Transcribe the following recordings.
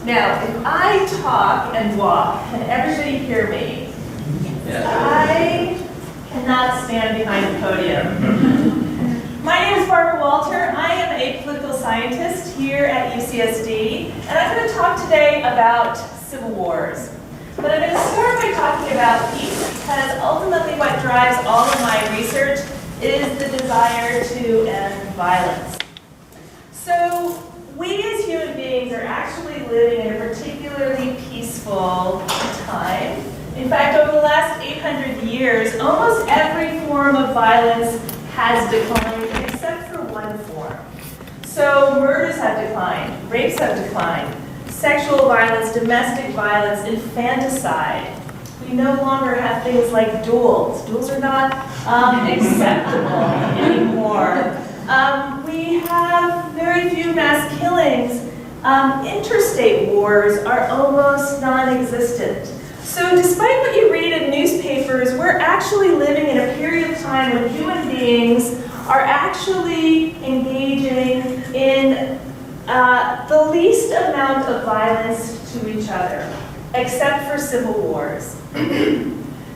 Now, if I talk and walk, can everybody hear me? I cannot stand behind the podium. My name is Barbara Walter. I am a political scientist here at UCSD, and I'm going to talk today about civil wars. But I'm going to start by talking about peace, because ultimately what drives all of my research is the desire to end violence. So, we as human beings are actually living in a particularly peaceful time. In fact, over the last 800 years, almost every form of violence has declined, except for one form. So murders have declined, rapes have declined, sexual violence, domestic violence, infanticide. We no longer have things like duels. Duels are not acceptable anymore. We have very few mass killings. Interstate wars are almost non-existent. So despite what you read in newspapers, we're actually living in a period of time when human beings are actually engaging in the least amount of violence to each other, except for civil wars.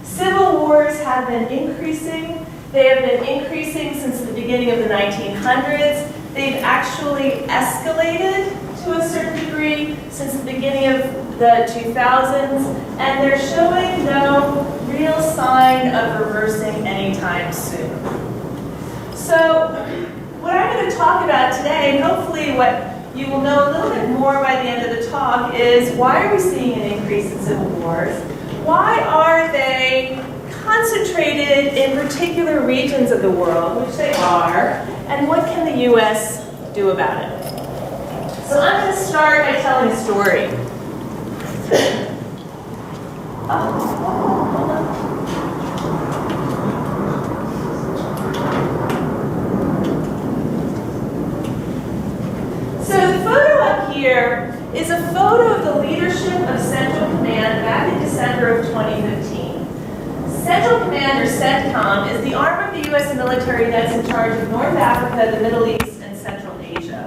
Civil wars have been increasing. They have been increasing since the beginning of the 1900s. They've actually escalated to a certain degree since the beginning of the 2000s, and they're showing no real sign of reversing anytime soon. So, what I'm going to talk about today, and hopefully what you will know a little bit more by the end of the talk, is why are we seeing an increase in civil wars? Why are they concentrated in particular regions of the world, which they are, and what can the U.S. do about it? So I'm going to start by telling a story. Hold on. So the photo up here is a photo of the leadership of Central Command back in December of 2015. Central Command, or CENTCOM, is the arm of the U.S. military that's in charge of North Africa, the Middle East, and Central Asia.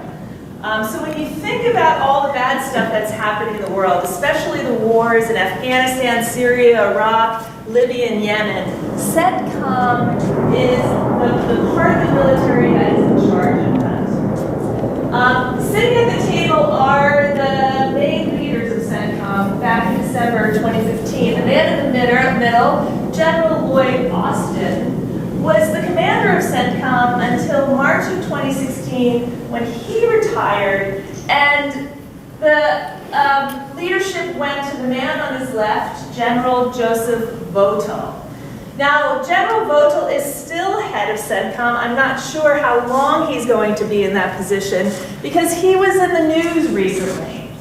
So when you think about all the bad stuff that's happening in the world, especially the wars in Afghanistan, Syria, Iraq, Libya, and Yemen, CENTCOM is the part of the military that is in charge of that. Sitting at the table are the main leaders of CENTCOM back in December 2015. The man in the middle, General Lloyd Austin, was the commander of CENTCOM until March of 2016 when he retired, and the leadership went to the man on his left, General Joseph Votel. Now, General Votel is still head of CENTCOM. I'm not sure how long he's going to be in that position because he was in the news recently.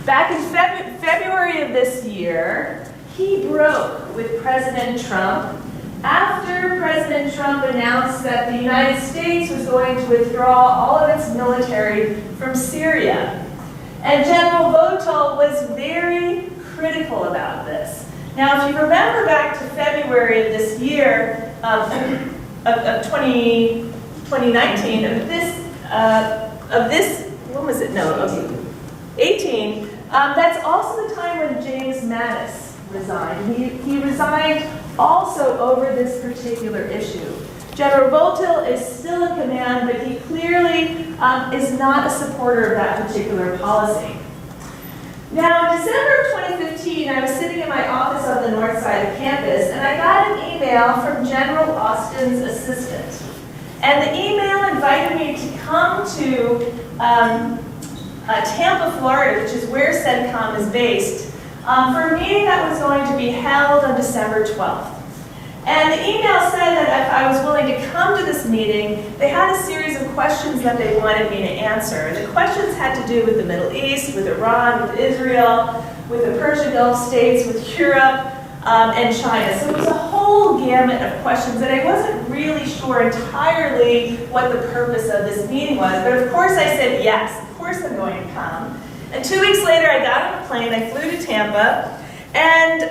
Back in February of this year, he broke with President Trump after President Trump announced that the United States was going to withdraw all of its military from Syria. And General Votel was very critical about this. Now, if you remember back to February of this year, of 2019, when was it? No, of 18, that's also the time when James Mattis resigned. He resigned also over this particular issue. General Votel is still in command, but he clearly is not a supporter of that particular policy. Now, in December of 2015, I was sitting in my office on the north side of campus, and I got an email from General Austin's assistant. And the email invited me to come to Tampa, Florida, which is where CENTCOM is based, for a meeting that was going to be held on December 12th. And the email said that if I was willing to come to this meeting, they had a series of questions that they wanted me to answer. And the questions had to do with the Middle East, with Iran, with Israel, with the Persian Gulf states, with Europe, and China. So it was a whole gamut of questions, and I wasn't really sure entirely what the purpose of this meeting was. But of course I said yes, of course I'm going to come. And 2 weeks later I got on a plane, I flew to Tampa, and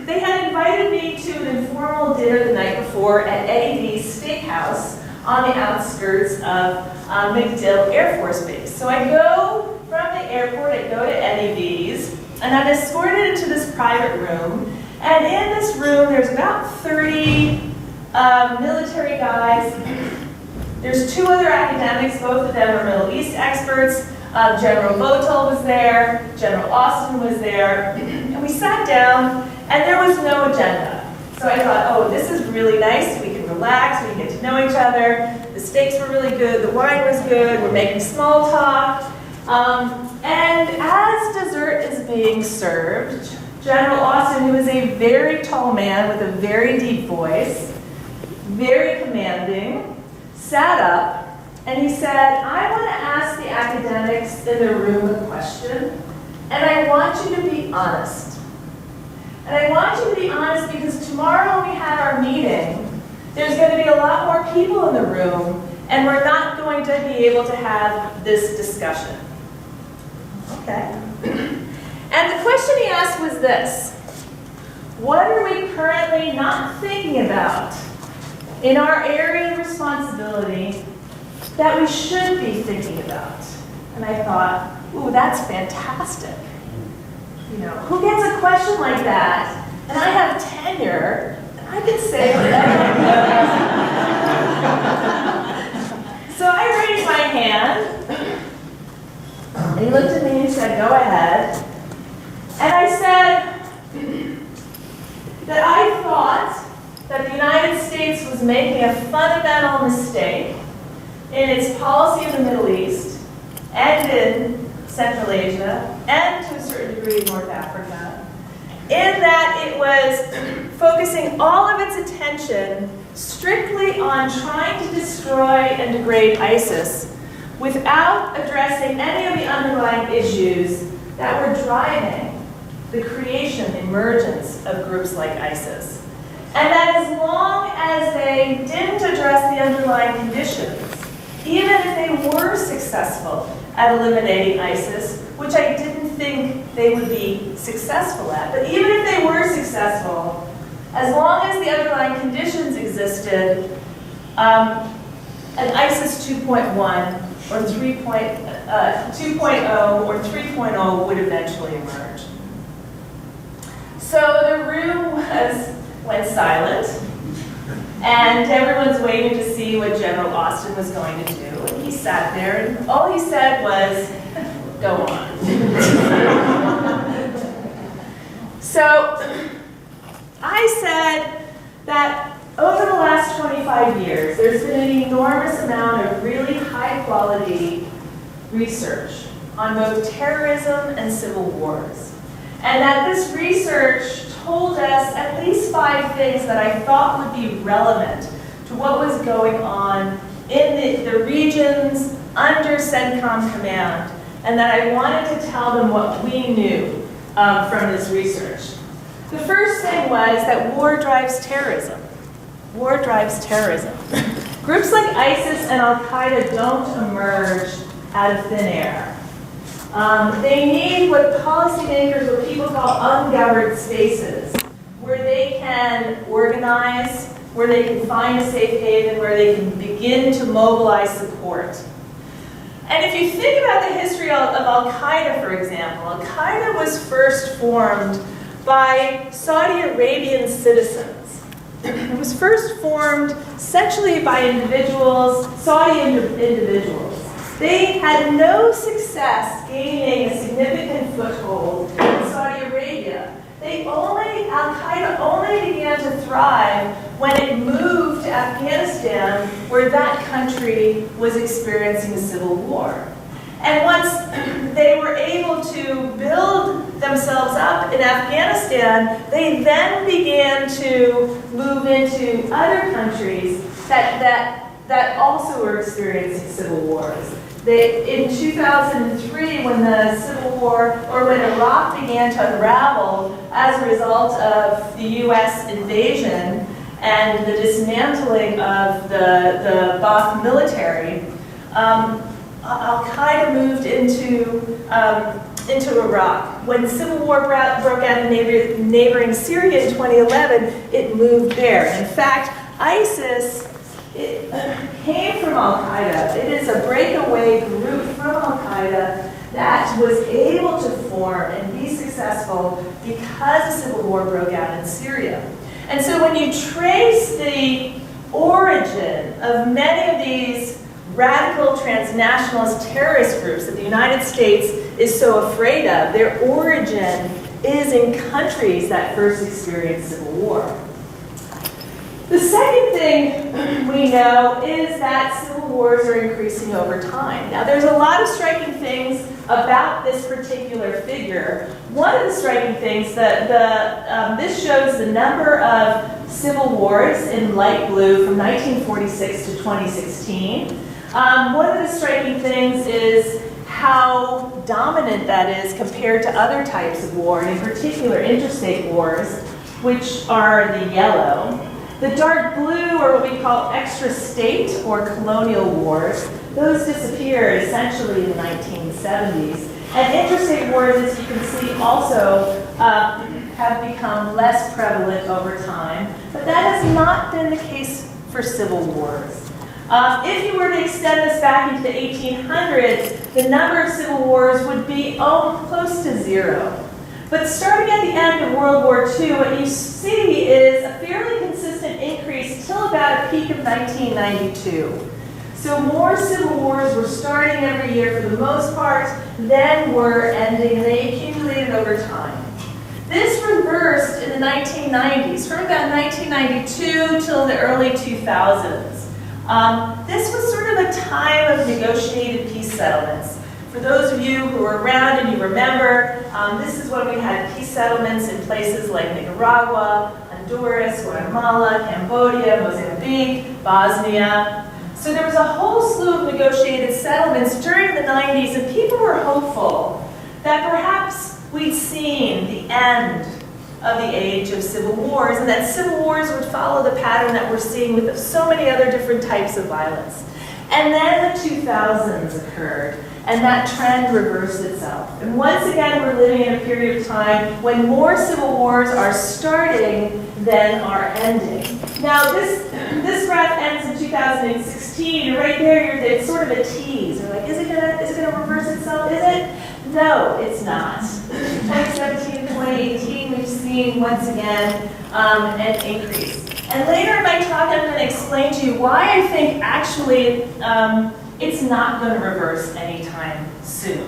they had invited me to an informal dinner the night before at Eddie V's Steakhouse on the outskirts of MacDill Air Force Base. So I go from the airport, I go to Eddie V's, and I'm escorted into this private room. And in this room, there's about 30 military guys. There's 2 other academics, both of them are Middle East experts. General Votel was there, General Austin was there, and we sat down, and there was no agenda. So I thought, oh, this is really nice, we can relax, we can get to know each other, the steaks were really good, the wine was good, we're making small talk. And as dessert is being served, General Austin, who is a very tall man with a very deep voice, very commanding, sat up and he said, I want to ask the academics in the room a question, and I want you to be honest. And I want you to be honest because tomorrow when we have our meeting, there's going to be a lot more people in the room, and we're not going to be able to have this discussion. Okay. And the question he asked was this: what are we currently not thinking about in our area of responsibility that we should be thinking about? And I thought, ooh, that's fantastic. You know, who gets a question like that? And I have tenure, and I can say whatever. So I raised my hand, and he looked at me and said, go ahead. And I said that I thought that the United States was making a fundamental mistake in its policy in the Middle East and in Central Asia and to a certain degree in North Africa, in that it was focusing all of its attention strictly on trying to destroy and degrade ISIS without addressing any of the underlying issues that were driving the creation, the emergence of groups like ISIS. And that as long as they didn't address the underlying conditions, even if they were successful at eliminating ISIS, which I didn't think they would be successful at, but even if they were successful, as long as the underlying conditions existed, an ISIS 2.1 or 2.0 or 3.0 would eventually emerge. So the room went silent, and everyone's waiting to see what General Austin was going to do. And he sat there, and all he said was, go on. So I said that over the last 25 years, there's been an enormous amount of really high-quality research on both terrorism and civil wars. And that this research told us at least 5 things that I thought would be relevant to what was going on in the regions under CENTCOM command, and that I wanted to tell them what we knew from this research. The first thing was that war drives terrorism. War drives terrorism. Groups like ISIS and Al-Qaeda don't emerge out of thin air. They need what policymakers, what people call ungoverned spaces, where they can organize, where they can find a safe haven, where they can begin to mobilize support. And if you think about the history of Al-Qaeda, for example, Al-Qaeda was first formed by Saudi Arabian citizens. It was first formed essentially by individuals, Saudi individuals. They had no success gaining a significant foothold in Saudi Arabia. Al-Qaeda only began to thrive when it moved to Afghanistan, where that country was experiencing a civil war. And once they were able to build themselves up in Afghanistan, they then began to move into other countries that also were experiencing civil wars. In 2003, when the Civil War, or when Iraq began to unravel as a result of the US invasion and the dismantling of the Ba'ath military, Al-Qaeda moved into Iraq. When the Civil War broke out in neighboring Syria in 2011, it moved there. In fact, ISIS came from Al-Qaeda. It is a breakaway group from Al-Qaeda that was able to form and be successful because a civil war broke out in Syria. And so when you trace the origin of many of these radical transnationalist terrorist groups that the United States is so afraid of, their origin is in countries that first experienced civil war. The second thing we know is that civil wars are increasing over time. Now, there's a lot of striking things about this particular figure. One of the striking things, this shows the number of civil wars in light blue from 1946 to 2016. One of the striking things is how dominant that is compared to other types of war, and in particular interstate wars, which are the yellow. The dark blue are what we call extra-state or colonial wars. Those disappeared essentially in the 1970s. And interstate wars, as you can see, also have become less prevalent over time. But that has not been the case for civil wars. If you were to extend this back into the 1800s, the number of civil wars would be close to zero. But starting at the end of World War II, what you see is a fairly consistent increase till about a peak of 1992. So more civil wars were starting every year for the most part, then were ending, and they accumulated over time. This reversed in the 1990s, from about 1992 till the early 2000s. This was sort of a time of negotiated peace settlements. For those of you who were around and you remember, this is when we had peace settlements in places like Nicaragua, Honduras, Guatemala, Cambodia, Mozambique, Bosnia. So there was a whole slew of negotiated settlements during the 90s, and people were hopeful that perhaps we'd seen the end of the age of civil wars, and that civil wars would follow the pattern that we're seeing with so many other different types of violence. And then the 2000s occurred, and that trend reversed itself. And once again, we're living in a period of time when more civil wars are starting than are ending. Now, this graph ends in 2016, and right there, it's sort of a tease. You're like, is it gonna reverse itself? Is it? No, it's not. 2017 and 2018, we've seen once again an increase. And later in my talk, I'm going to explain to you why I think actually it's not going to reverse anytime soon.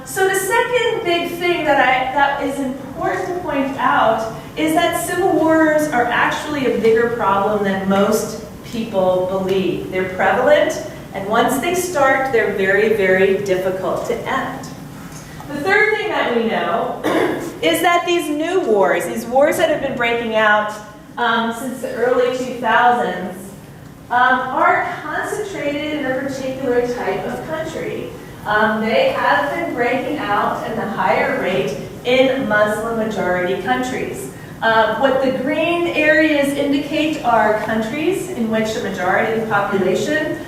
So the second big thing that is important to point out is that civil wars are actually a bigger problem than most people believe. They're prevalent, and once they start, they're very, very difficult to end. The third thing that we know is that these new wars, these wars that have been breaking out since the early 2000s, are concentrated in a particular type of country. They have been breaking out at a higher rate in Muslim-majority countries. What the green areas indicate are countries in which a majority of the population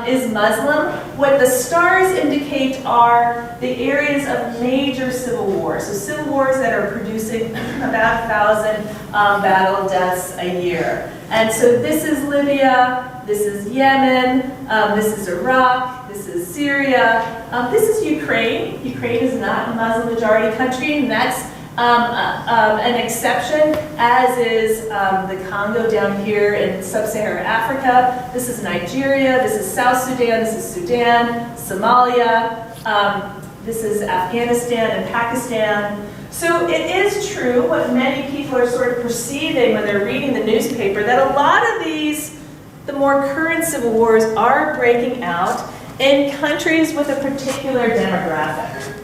is Muslim. What the stars indicate are the areas of major civil wars. So civil wars that are producing about 1,000 battle deaths a year. And so this is Libya, this is Yemen, this is Iraq, this is Syria, this is Ukraine. Ukraine is not a Muslim-majority country, and that's an exception, as is the Congo down here in sub-Saharan Africa. This is Nigeria, this is South Sudan, this is Sudan, Somalia, this is Afghanistan and Pakistan. So it is true, what many people are sort of perceiving when they're reading the newspaper, that a lot of these, the more current civil wars, are breaking out in countries with a particular demographic.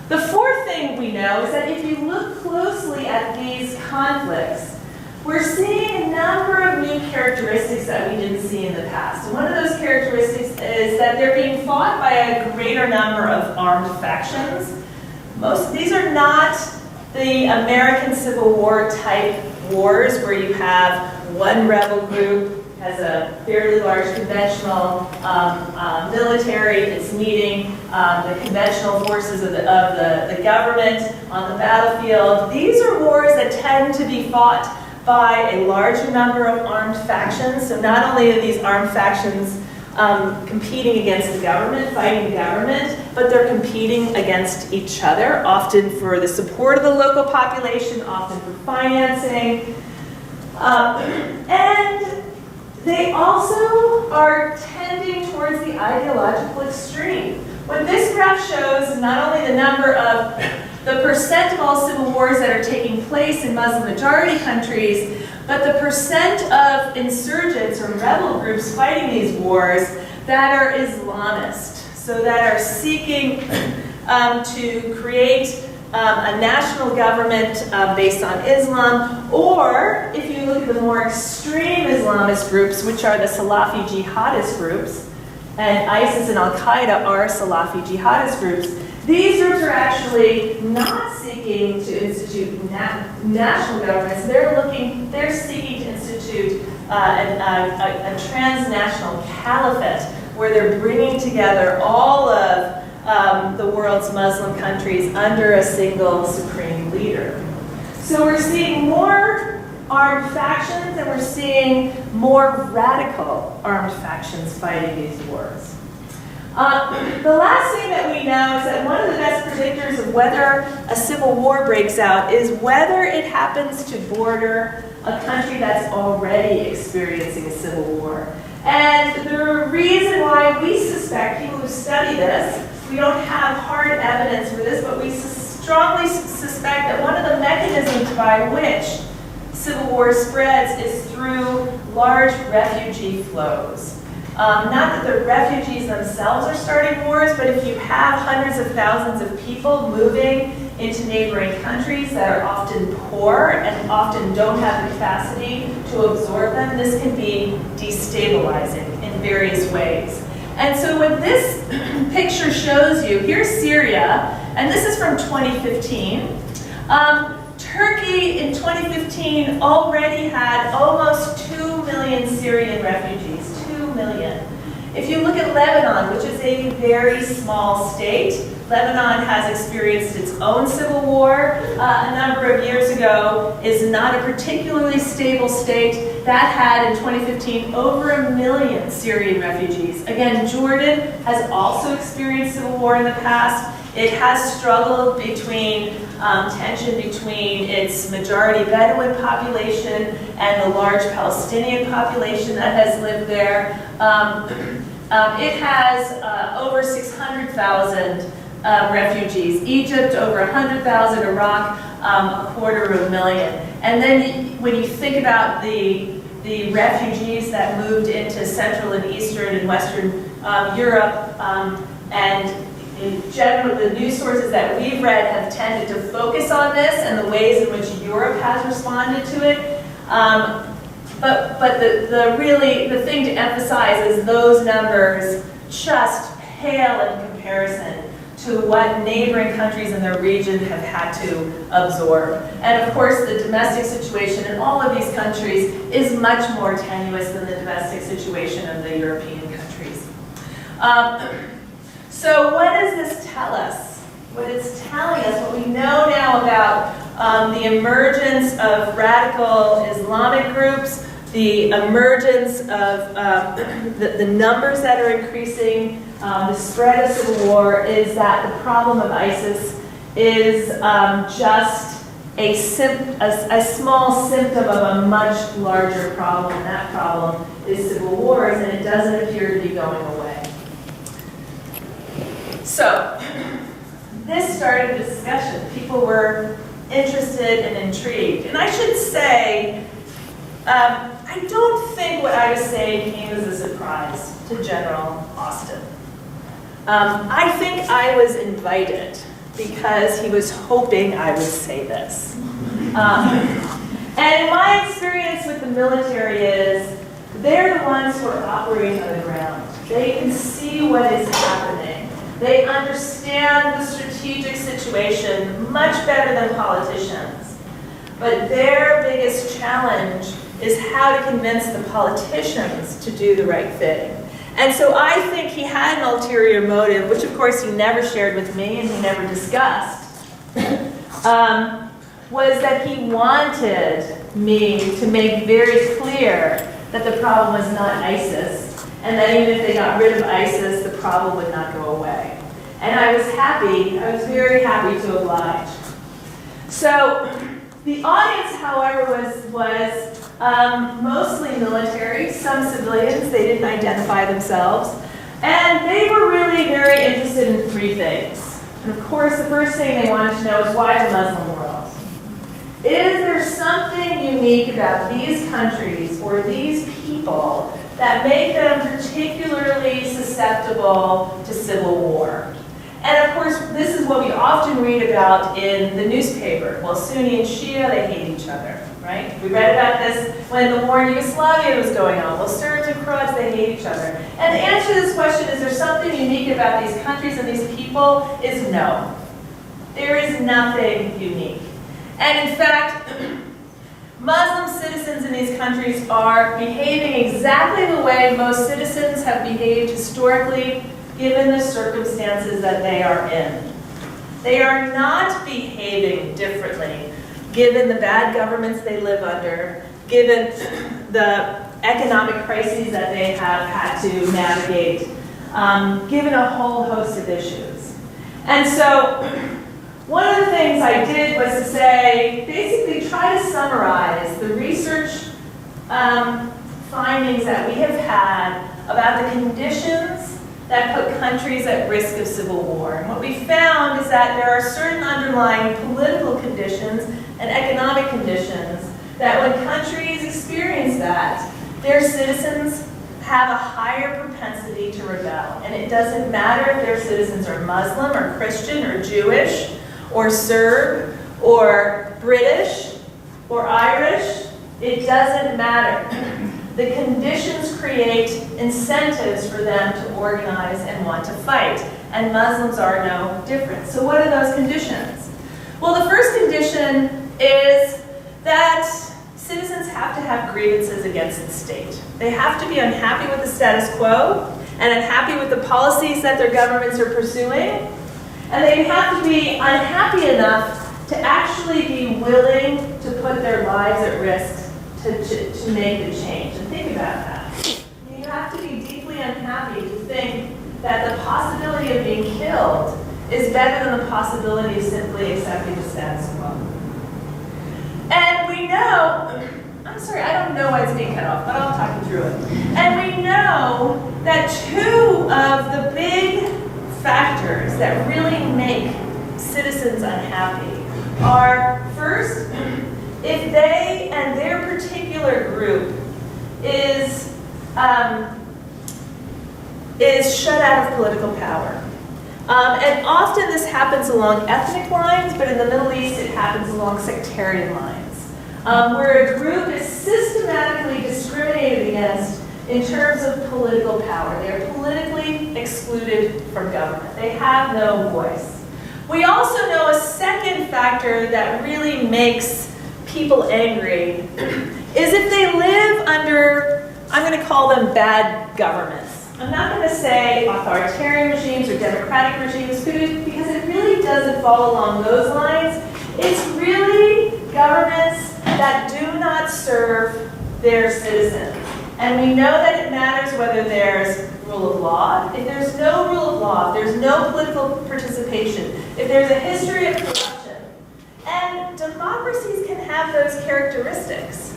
The fourth thing we know is that if you look closely at these conflicts, we're seeing a number of new characteristics that we didn't see in the past. And one of those characteristics is that they're being fought by a greater number of armed factions. These are not the American Civil War type wars where you have one rebel group has a fairly large conventional military. It's meeting the conventional forces of the government on the battlefield. These are wars that tend to be fought by a larger number of armed factions. So not only are these armed factions competing against the government, fighting the government, but they're competing against each other, often for the support of the local population, often for financing. And they also are tending towards the ideological extreme. What this graph shows is not only the number of the percent of all civil wars that are taking place in Muslim majority countries, but the percent of insurgents or rebel groups fighting these wars that are Islamist, so that are seeking to create a national government based on Islam, or if you look at the more extreme Islamist groups, which are the Salafi jihadist groups, and ISIS and Al-Qaeda are Salafi jihadist groups, these groups are actually not seeking to institute national governments. They're seeking to institute a transnational caliphate where they're bringing together all of the world's Muslim countries under a single supreme leader. So we're seeing more armed factions, and we're seeing more radical armed factions fighting these wars. The last thing that we know is that one of the best predictors of whether a civil war breaks out is whether it happens to border a country that's already experiencing a civil war. And the reason why we suspect, people who study this, we don't have hard evidence for this, but we strongly suspect that one of the mechanisms by which civil war spreads is through large refugee flows. Not that the refugees themselves are starting wars, but if you have hundreds of thousands of people moving into neighboring countries that are often poor and often don't have the capacity to absorb them, this can be destabilizing in various ways. And so what this picture shows you, here's Syria, and this is from 2015. Turkey in 2015 already had almost 2 million Syrian refugees, 2 million. If you look at Lebanon, which is a very small state, Lebanon has experienced its own civil war a number of years ago, is not a particularly stable state. That had in 2015 over 1 million Syrian refugees. Again, Jordan has also experienced civil war in the past. It has struggled between tension between its majority Bedouin population and the large Palestinian population that has lived there. It has over 600,000 refugees. Egypt, over 100,000. Iraq, 250,000. And then when you think about the refugees that moved into Central and Eastern and Western Europe, and in general, the news sources that we've read have tended to focus on this and the ways in which Europe has responded to it. But the thing to emphasize is those numbers just pale in comparison to what neighboring countries in the region have had to absorb. And of course, the domestic situation in all of these countries is much more tenuous than the domestic situation of the European countries. So what does this tell us? What it's telling us, what we know now about the emergence of radical Islamic groups, the emergence of the numbers that are increasing, the spread of civil war, is that the problem of ISIS is just a small symptom of a much larger problem, and that problem is civil wars, and it doesn't appear to be going away. So, this started a discussion. People were interested and intrigued. And I should say, I don't think what I was saying came as a surprise to General Austin. I think I was invited because he was hoping I would say this. And my experience with the military is they're the ones who are operating on the ground. They can see what is happening. They understand the strategic situation much better than politicians. But their biggest challenge is how to convince the politicians to do the right thing. And so I think he had an ulterior motive, which of course he never shared with me and he never discussed, was that he wanted me to make very clear that the problem was not ISIS. and that even if they got rid of ISIS, the problem would not go away. And I was very happy to oblige. So the audience, however, was mostly military, some civilians. They didn't identify themselves. And they were really very interested in three things. And of course, the first thing they wanted to know is, why the Muslim world? Is there something unique about these countries or these people that make them particularly susceptible to civil war? And of course, this is what we often read about in the newspaper. Well, Sunni and Shia, they hate each other, right? We read about this when the war in Yugoslavia was going on. Well, Serbs and Croats, they hate each other. And the answer to this question, is there something unique about these countries and these people, is no. There is nothing unique. And in fact, Muslim citizens in these countries are behaving exactly the way most citizens have behaved historically, given the circumstances that they are in. They are not behaving differently, given the bad governments they live under, given the economic crises that they have had to navigate, given a whole host of issues. And so, one of the things I did was to say, basically try to summarize the research findings that we have had about the conditions that put countries at risk of civil war. And what we found is that there are certain underlying political conditions and economic conditions that when countries experience that, their citizens have a higher propensity to rebel. And it doesn't matter if their citizens are Muslim or Christian or Jewish or Serb or British or Irish, it doesn't matter. The conditions create incentives for them to organize and want to fight, and Muslims are no different. So what are those conditions? Well, the first condition is that citizens have to have grievances against the state. They have to be unhappy with the status quo and unhappy with the policies that their governments are pursuing, and they have to be unhappy enough to actually be willing to put their lives at risk to make the change. And think about that. You have to be deeply unhappy to think that the possibility of being killed is better than the possibility of simply accepting the status quo. And we know, I'm sorry, I don't know why it's being cut off, but I'll talk you through it. And we know that two of the big factors that really make citizens unhappy are, first, if they and their particular group is shut out of political power. And often this happens along ethnic lines, but in the Middle East it happens along sectarian lines, where a group is systematically discriminated against in terms of political power. They are politically excluded from government. They have no voice. We also know a second factor that really makes people angry is if they live under, I'm going to call them bad governments. I'm not going to say authoritarian regimes or democratic regimes because it really doesn't fall along those lines. It's really governments that do not serve their citizens. And we know that it matters whether there's rule of law. If there's no rule of law, if there's no political participation, if there's a history of corruption, and democracies can have those characteristics.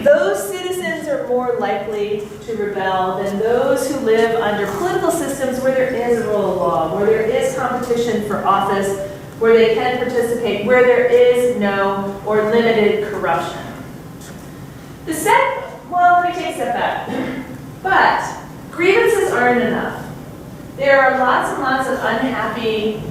Those citizens are more likely to rebel than those who live under political systems where there is a rule of law, where there is competition for office, where they can participate, where there is no or limited corruption. The second, well, let me take a step back. But grievances aren't enough. There are lots and lots of unhappy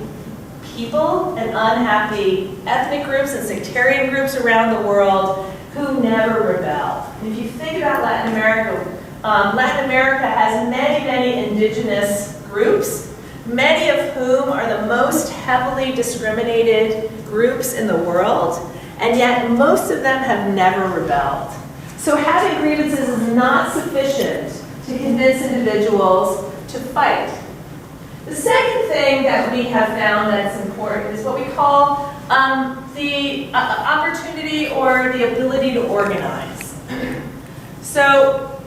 people and unhappy ethnic groups and sectarian groups around the world who never rebel. And if you think about Latin America has many, many indigenous groups, many of whom are the most heavily discriminated groups in the world, and yet most of them have never rebelled. So having grievances is not sufficient to convince individuals to fight. The second thing that we have found that's important is what we call the opportunity or the ability to organize. So,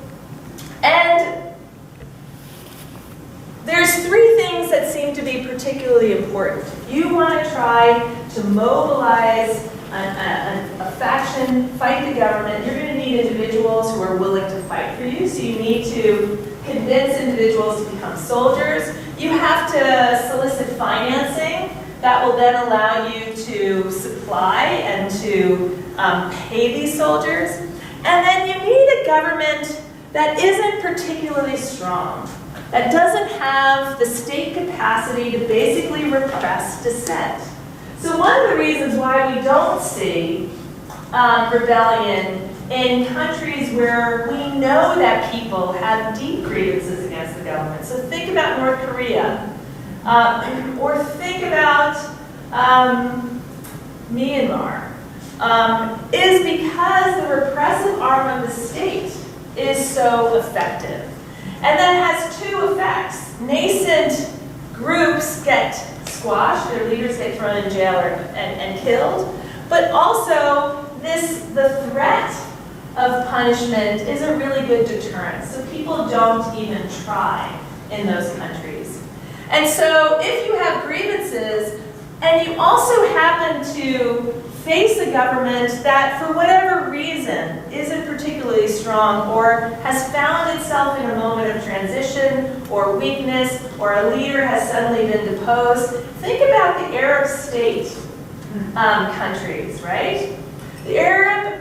and to be particularly important. You want to try to mobilize a faction, fight the government. You're going to need individuals who are willing to fight for you. So you need to convince individuals to become soldiers. You have to solicit financing that will then allow you to supply and to pay these soldiers. And then you need a government that isn't particularly strong, that doesn't have the state capacity to basically repress dissent. So one of the reasons why we don't see rebellion in countries where we know that people have deep grievances against the government. So think about North Korea, or think about Myanmar, is because the repressive arm of the state is so effective. And that has two effects. Nascent groups get squashed, their leaders get thrown in jail and killed, but also the threat of punishment is a really good deterrent. So people don't even try in those countries. And so if you have grievances, and you also happen to face a government that, for whatever reason, isn't particularly strong or has found itself in a moment of transition or weakness, or a leader has suddenly been deposed, think about the Arab state countries, right? The Arab,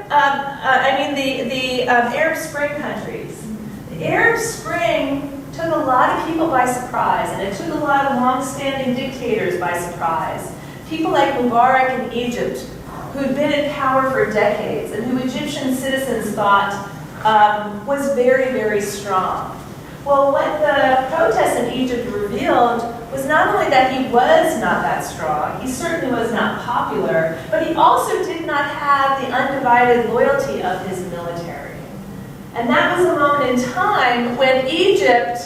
the Arab Spring countries. The Arab Spring took a lot of people by surprise, and it took a lot of long-standing dictators by surprise. People like Mubarak in Egypt, who'd been in power for decades, and who Egyptian citizens thought was very, very strong. Well, what the protests in Egypt revealed was not only that he was not that strong, he certainly was not popular, but he also did not have the undivided loyalty of his military. And that was a moment in time when Egypt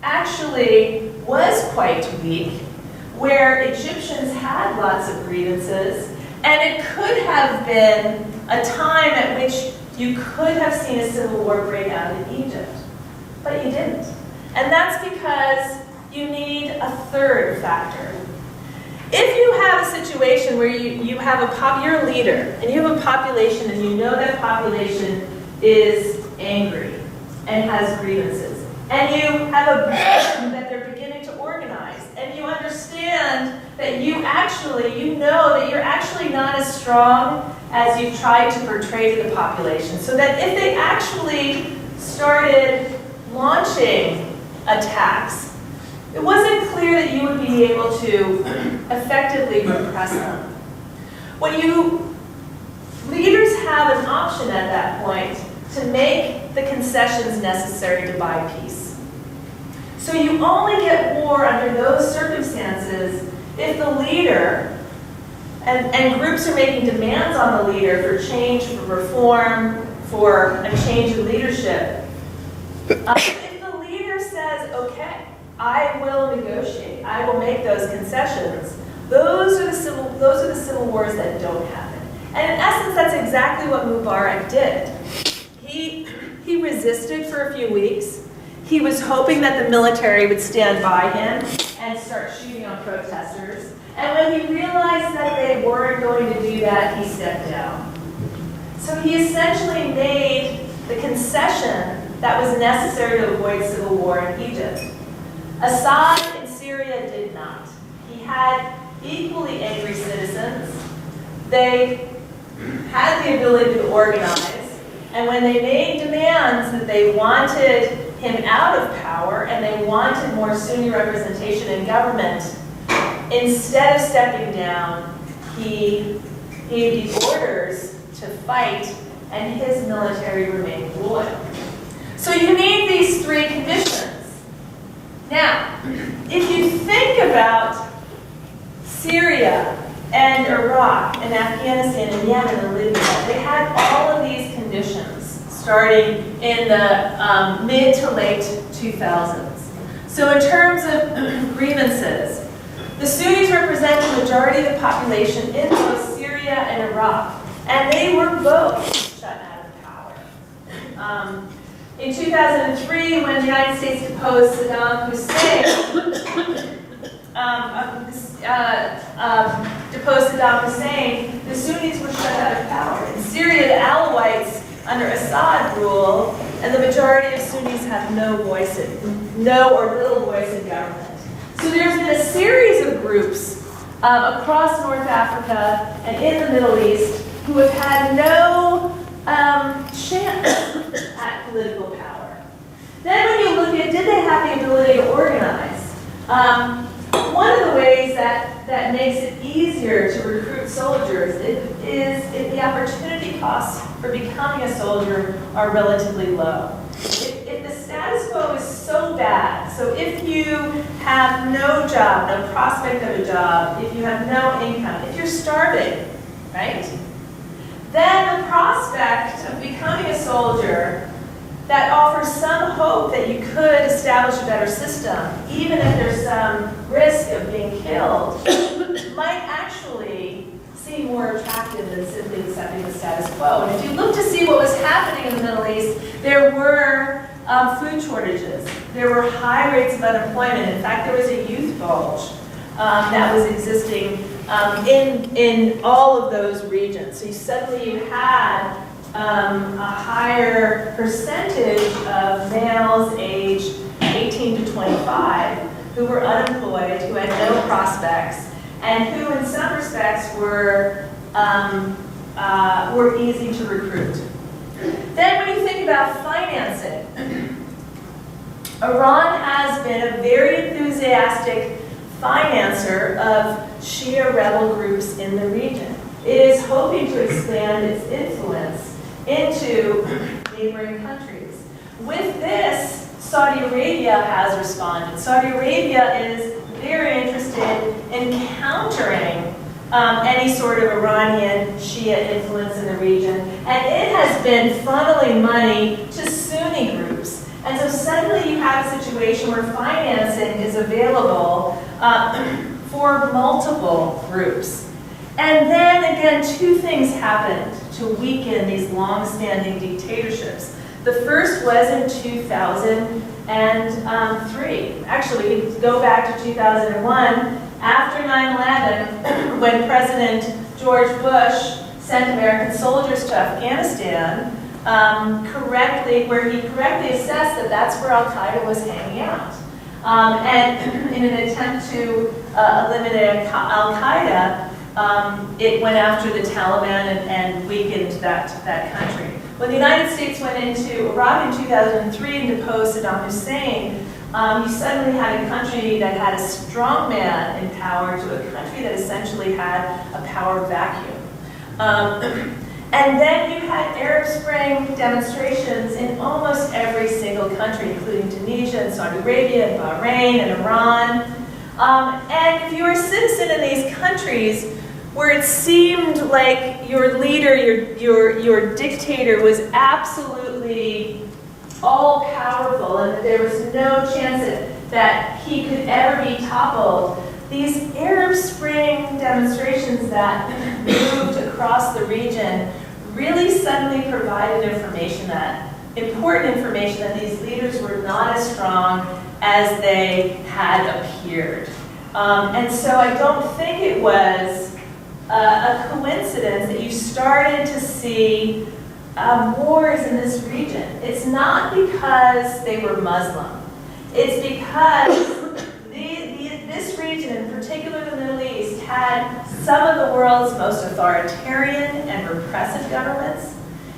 actually was quite weak, where Egyptians had lots of grievances, and it could have been a time at which you could have seen a civil war break out in Egypt. But you didn't. And that's because you need a third factor. If you have a situation where you're a leader, and you have a population, and you know that population is angry and has grievances, and you have a vision that they're beginning to organize, and you understand that you know that you're actually not as strong as you've tried to portray to the population, so that if they actually started launching attacks, it wasn't clear that you would be able to effectively repress them. Leaders have an option at that point to make the concessions necessary to buy peace. So you only get war under those circumstances if the leader, and groups are making demands on the leader for change, for reform, for a change in leadership. If the leader says, okay, I will negotiate, I will make those concessions, those are the civil wars that don't happen. And in essence, that's exactly what Mubarak did. He resisted for a few weeks. He was hoping that the military would stand by him and start shooting on protesters. And when he realized that they weren't going to do that, he stepped down. So he essentially made the concession that was necessary to avoid civil war in Egypt. Assad in Syria did not. He had equally angry citizens. They had the ability to organize, and when they made demands that they wanted him out of power and they wanted more Sunni representation in government, instead of stepping down, he gave the orders to fight, and his military remained loyal. So you need these three conditions. Now, if you think about Syria and Iraq and Afghanistan and Yemen and Libya, they had all of these conditions starting in the mid to late 2000s. So in terms of grievances, the Sunnis represent the majority of the population in both Syria and Iraq, and they were both shut out of power. In 2003, when the United States deposed Saddam Hussein, deposed Saddam Hussein, the Sunnis were shut out of power. In Syria, the Alawites under Assad rule, and the majority of Sunnis have no or little voice in government. So there's been a series of groups across North Africa and in the Middle East who have had no chance at political power. Then when you look at, did they have the ability to organize? One of the ways that makes it easier to recruit soldiers is if the opportunity costs for becoming a soldier are relatively low. If the status quo is so bad, so if you have no job, no prospect of a job, if you have no income, if you're starving, right? Then the prospect of becoming a soldier that offers some hope that you could establish a better system, even if there's some risk of being killed, might actually seem more attractive than simply accepting the status quo. And if you look to see what was happening in the Middle East, there were food shortages. There were high rates of unemployment. In fact, there was a youth bulge that was existing in all of those regions. So suddenly you had a higher percentage of males aged 18 to 25 who were unemployed, who had no prospects, and who in some respects were easy to recruit. Then when you think about financing, Iran has been a very enthusiastic financer of Shia rebel groups in the region. It is hoping to expand its influence into neighboring countries. With this, Saudi Arabia has responded. Saudi Arabia is very interested in countering any sort of Iranian Shia influence in the region, and it has been funneling money to Sunni groups. And so suddenly you have a situation where financing is available for multiple groups. And then again, two things happened to weaken these long-standing dictatorships. The first was in 2003. Actually, we can go back to 2001, after 9/11, when President George Bush sent American soldiers to Afghanistan, where he correctly assessed that that's where Al-Qaeda was hanging out. And in an attempt to eliminate Al-Qaeda, it went after the Taliban and weakened that country. When the United States went into Iraq in 2003 and deposed Saddam Hussein, you suddenly had a country that had a strong man in power to a country that essentially had a power vacuum. And then you had Arab Spring demonstrations in almost every single country, including Tunisia and Saudi Arabia and Bahrain and Iran. And if you were a citizen in these countries where it seemed like your leader, your dictator was absolutely all-powerful and that there was no chance that he could ever be toppled, these Arab Spring demonstrations that moved across the region really suddenly provided important information that these leaders were not as strong as they had appeared. And so I don't think it was a coincidence that you started to see wars in this region. It's not because they were Muslim. It's because this region, in particular the Middle East, had some of the world's most authoritarian and repressive governments.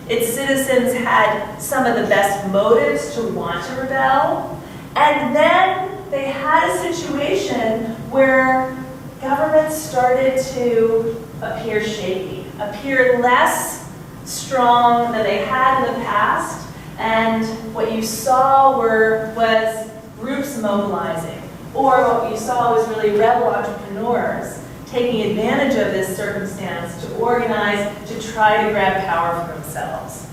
Its citizens had some of the best motives to want to rebel. And then they had a situation where governments started to appear shaky, appear less strong than they had in the past, and what you saw was groups mobilizing, or what you saw was really rebel entrepreneurs taking advantage of this circumstance to organize, to try to grab power for themselves.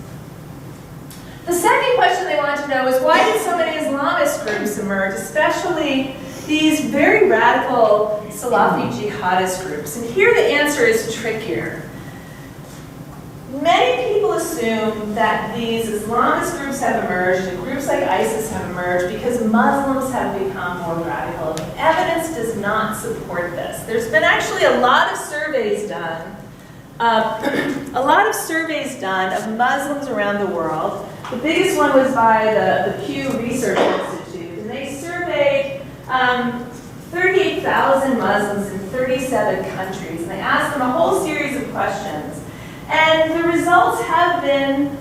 The second question they wanted to know was, why did so many Islamist groups emerge, especially these very radical Salafi jihadist groups? And here the answer is trickier. Many people assume that these Islamist groups have emerged, and groups like ISIS have emerged because Muslims have become more radical. Evidence does not support this. There's been actually a lot of surveys done, of Muslims around the world. The biggest one was by the Pew Research Institute, and they surveyed 38,000 Muslims in 37 countries, and they asked them a whole series of questions. And the results have been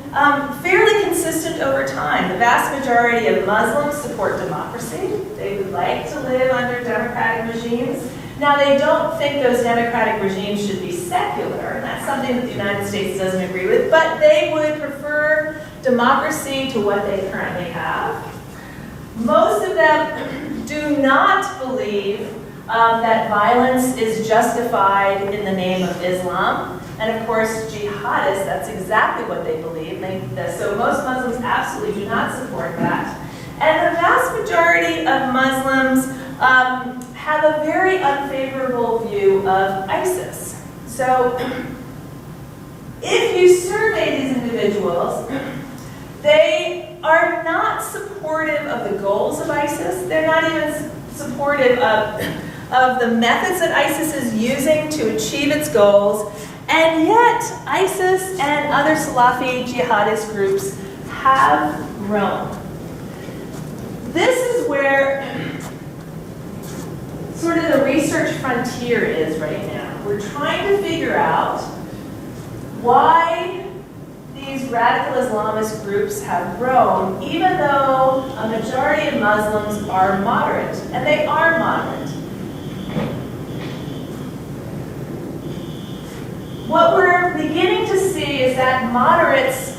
fairly consistent over time. The vast majority of Muslims support democracy. They would like to live under democratic regimes. Now, they don't think those democratic regimes should be secular, and that's something that the United States doesn't agree with, but they would prefer democracy to what they currently have. Most of them do not believe that violence is justified in the name of Islam. And of course, jihadists, that's exactly what they believe. So most Muslims absolutely do not support that. And the vast majority of Muslims have a very unfavorable view of ISIS. So if you survey these individuals, they are not supportive of the goals of ISIS. They're not even supportive of the methods that ISIS is using to achieve its goals. And yet, ISIS and other Salafi jihadist groups have grown. This is where sort of the research frontier is right now. We're trying to figure out why these radical Islamist groups have grown, even though a majority of Muslims are moderate, and they are moderate. What we're beginning to see is that moderates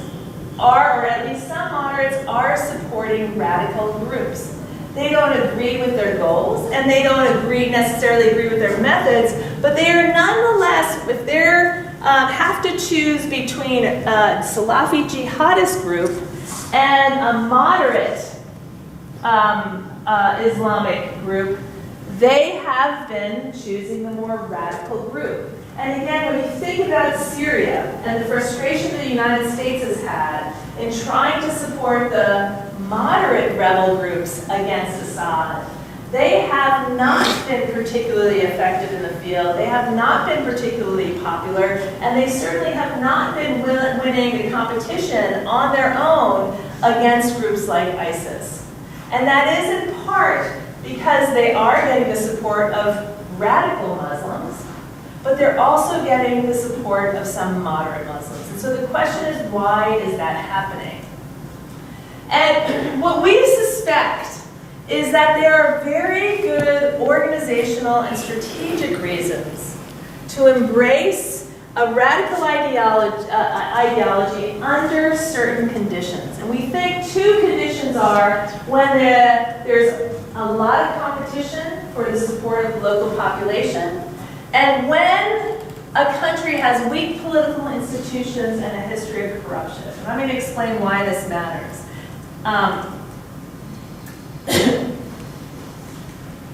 are, or at least some moderates are, supporting radical groups. They don't agree with their goals, and they don't necessarily agree with their methods, but they are nonetheless, if they have to choose between a Salafi jihadist group and a moderate Islamic group, they have been choosing the more radical group. And again, when you think about Syria and the frustration that the United States has had in trying to support the moderate rebel groups against Assad, they have not been particularly effective in the field. They have not been particularly popular, and they certainly have not been winning the competition on their own against groups like ISIS. And that is in part because they are getting the support of radical Muslims, but they're also getting the support of some moderate Muslims. And so the question is, why is that happening? And what we suspect is that there are very good organizational and strategic reasons to embrace a radical ideology under certain conditions. And we think two conditions are when there's a lot of competition for the support of the local population, and when a country has weak political institutions and a history of corruption. And I'm going to explain why this matters.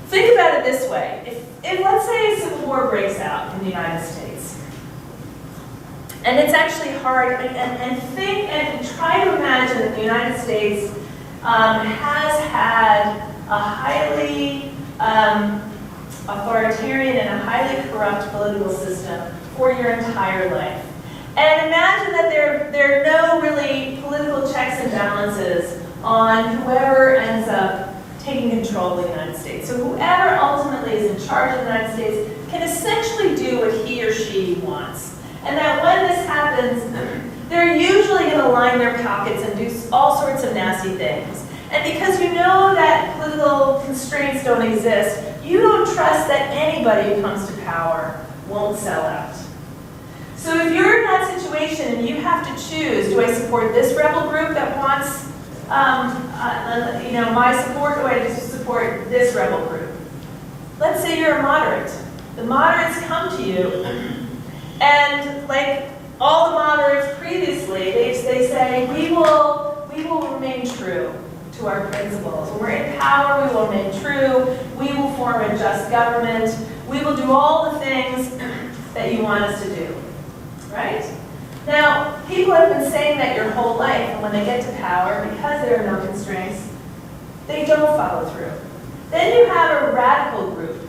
Think about it this way. If let's say a civil war breaks out in the United States, and it's actually hard, and think and try to imagine that the United States has had a highly authoritarian and a highly corrupt political system for your entire life. And imagine that there are no really political checks and balances on whoever ends up taking control of the United States. So whoever ultimately is in charge of the United States can essentially do what he or she wants. And that when this happens, they're usually going to line their pockets and do all sorts of nasty things. And because you know that political constraints don't exist, you don't trust that anybody who comes to power won't sell out. So if you're in that situation and you have to choose, do I support this rebel group that wants my support, or do I just support this rebel group? Let's say you're a moderate. The moderates come to you, and like all the moderates previously, they say, we will remain true to our principles. When we're in power, we will remain true. We will form a just government. We will do all the things that you want us to do, right? Now, people have been saying that your whole life, and when they get to power, because there are no constraints, they don't follow through. Then you have a radical group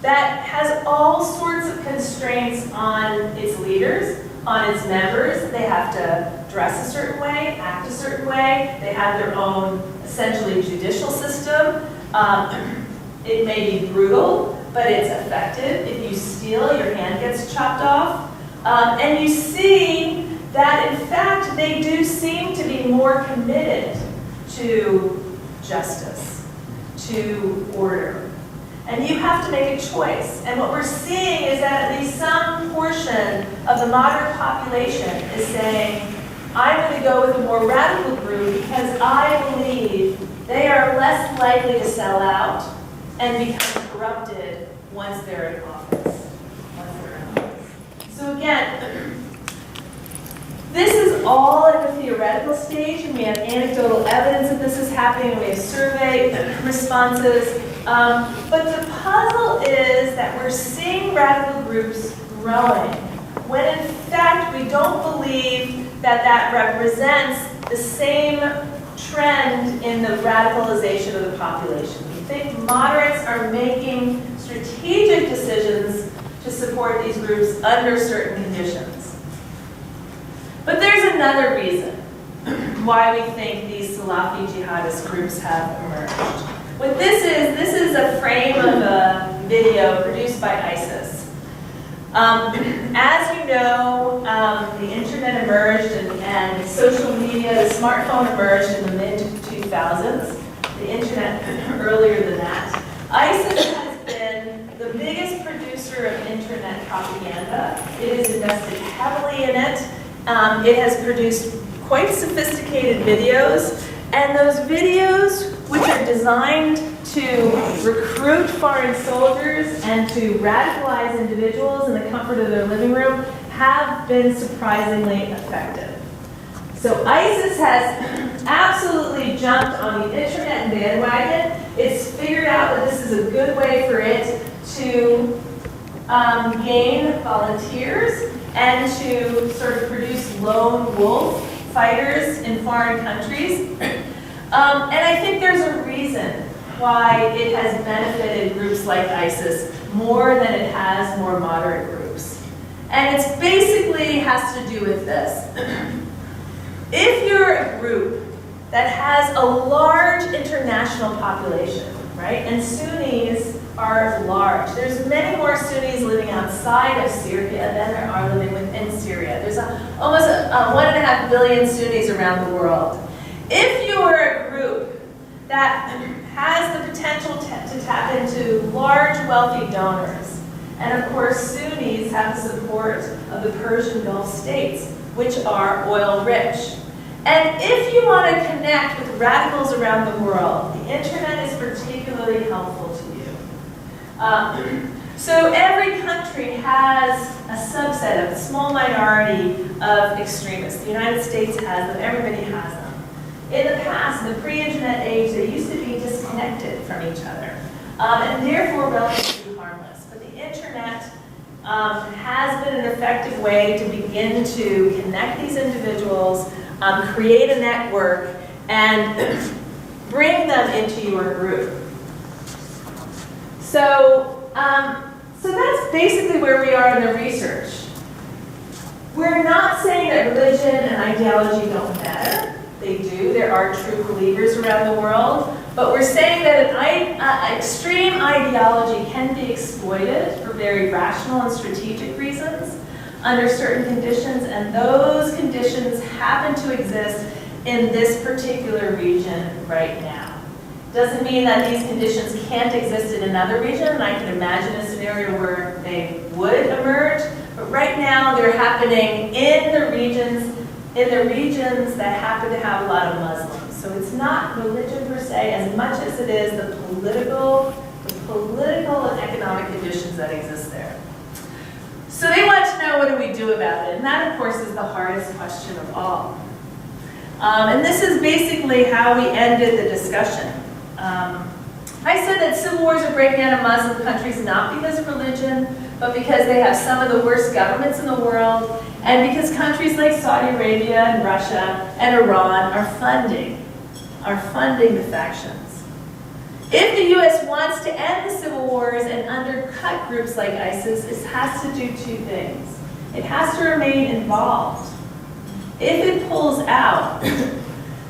that has all sorts of constraints on its leaders, on its members. They have to dress a certain way, act a certain way. They have their own, essentially, judicial system. It may be brutal, but it's effective. If you steal, your hand gets chopped off. And you see that, in fact, they do seem to be more committed to justice, to order. And you have to make a choice. And what we're seeing is that at least some portion of the moderate population is saying, I'm going to go with a more radical group because I believe they are less likely to sell out and become corrupted once they're in office. So again, this is all at the theoretical stage, and we have anecdotal evidence that this is happening, we have survey responses. But the puzzle is that we're seeing radical groups growing, when in fact we don't believe that that represents the same trend in the radicalization of the population. We think moderates are making strategic decisions to support these groups under certain conditions. But there's another reason why we think these Salafi jihadist groups have emerged. What this is a frame of a video produced by ISIS. As you know, the internet emerged and social media, the smartphone emerged in the mid-2000s, the internet earlier than that. ISIS has been the biggest producer of internet propaganda. It has invested heavily in it. It has produced quite sophisticated videos, and those videos, which are designed to recruit foreign soldiers and to radicalize individuals in the comfort of their living room, have been surprisingly effective. So ISIS has absolutely jumped on the internet bandwagon. It's figured out that this is a good way for it to gain volunteers and to sort of produce lone wolf fighters in foreign countries. And I think there's a reason why it has benefited groups like ISIS more than it has more moderate groups. And it basically has to do with this. If you're a group that has a large international population, right, and Sunnis are large. There's many more Sunnis living outside of Syria than there are living within Syria. There's almost 1.5 billion Sunnis around the world. If you are a group that has the potential to tap into large, wealthy donors, and of course Sunnis have the support of the Persian Gulf states, which are oil rich. And if you want to connect with radicals around the world, the internet is particularly helpful to you. So every country has a subset of a small minority of extremists. The United States has them, everybody has them. In the past, in the pre-internet age, they used to be disconnected from each other, and therefore relatively harmless. But the internet has been an effective way to begin to connect these individuals, create a network, and bring them into your group. So that's basically where we are in the research. We're not saying that religion and ideology don't matter. They do. There are true believers around the world. But we're saying that an extreme ideology can be exploited for very rational and strategic reasons under certain conditions, and those conditions happen to exist in this particular region right now. Doesn't mean that these conditions can't exist in another region, and I can imagine a scenario where they would emerge, but right now they're happening in the regions that happen to have a lot of Muslims. So it's not religion per se as much as it is the political and economic conditions that exist there. So they want to know, what do we do about it? And that, of course, is the hardest question of all. And this is basically how we ended the discussion. I said that civil wars are breaking out in Muslim countries not because of religion, but because they have some of the worst governments in the world, And because countries like Saudi Arabia and Russia and Iran are funding the factions. If the U.S. wants to end the civil wars and undercut groups like ISIS, it has to do two things. It has to remain involved. If it pulls out,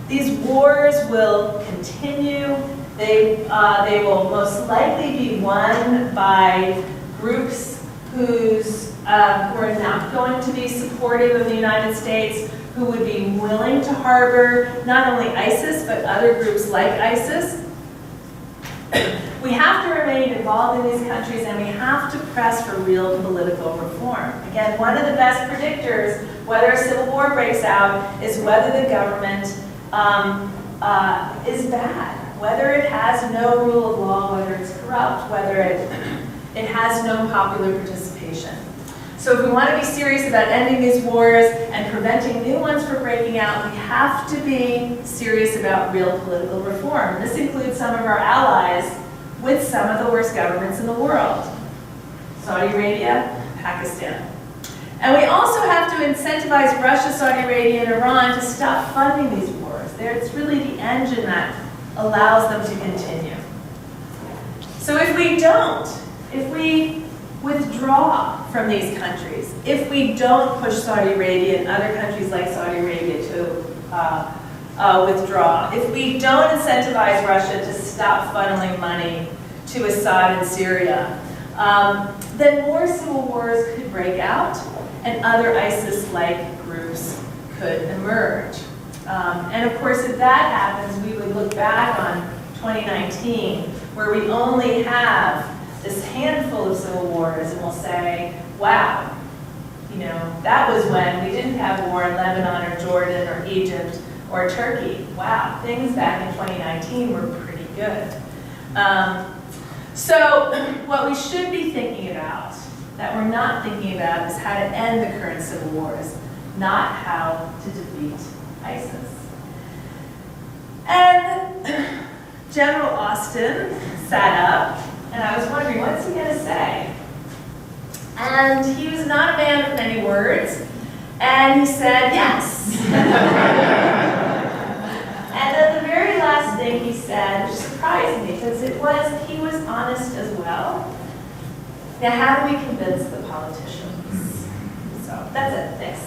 these wars will continue. They will most likely be won by groups who are not going to be supportive of the United States, who would be willing to harbor not only ISIS, but other groups like ISIS. We have to remain involved in these countries, and we have to press for real political reform. Again, one of the best predictors whether a civil war breaks out is whether the government is bad, whether it has no rule of law, whether it's corrupt, whether it has no popular participation. So if we want to be serious about ending these wars and preventing new ones from breaking out, we have to be serious about real political reform. This includes some of our allies with some of the worst governments in the world: Saudi Arabia, Pakistan. And we also have to incentivize Russia, Saudi Arabia, and Iran to stop funding these wars. It's really the engine that allows them to continue. So if we withdraw from these countries, if we don't push Saudi Arabia and other countries like Saudi Arabia to withdraw, if we don't incentivize Russia to stop funneling money to Assad in Syria, then more civil wars could break out and other ISIS-like groups could emerge. And of course, if that happens, we would look back on 2019, where we only have this handful of civil wars, and we'll say, wow, that was when we didn't have war in Lebanon or Jordan or Egypt or Turkey. Wow, things back in 2019 were pretty good. So what we should be thinking about, that we're not thinking about, is how to end the current civil wars, not how to defeat ISIS. And General Austin sat up, and I was wondering, what's he going to say? And he was not a man of many words, and he said, yes. And then the very last thing he said, which surprised me, because he was honest as well. Now, how do we convince the politicians? So that's it. Thanks.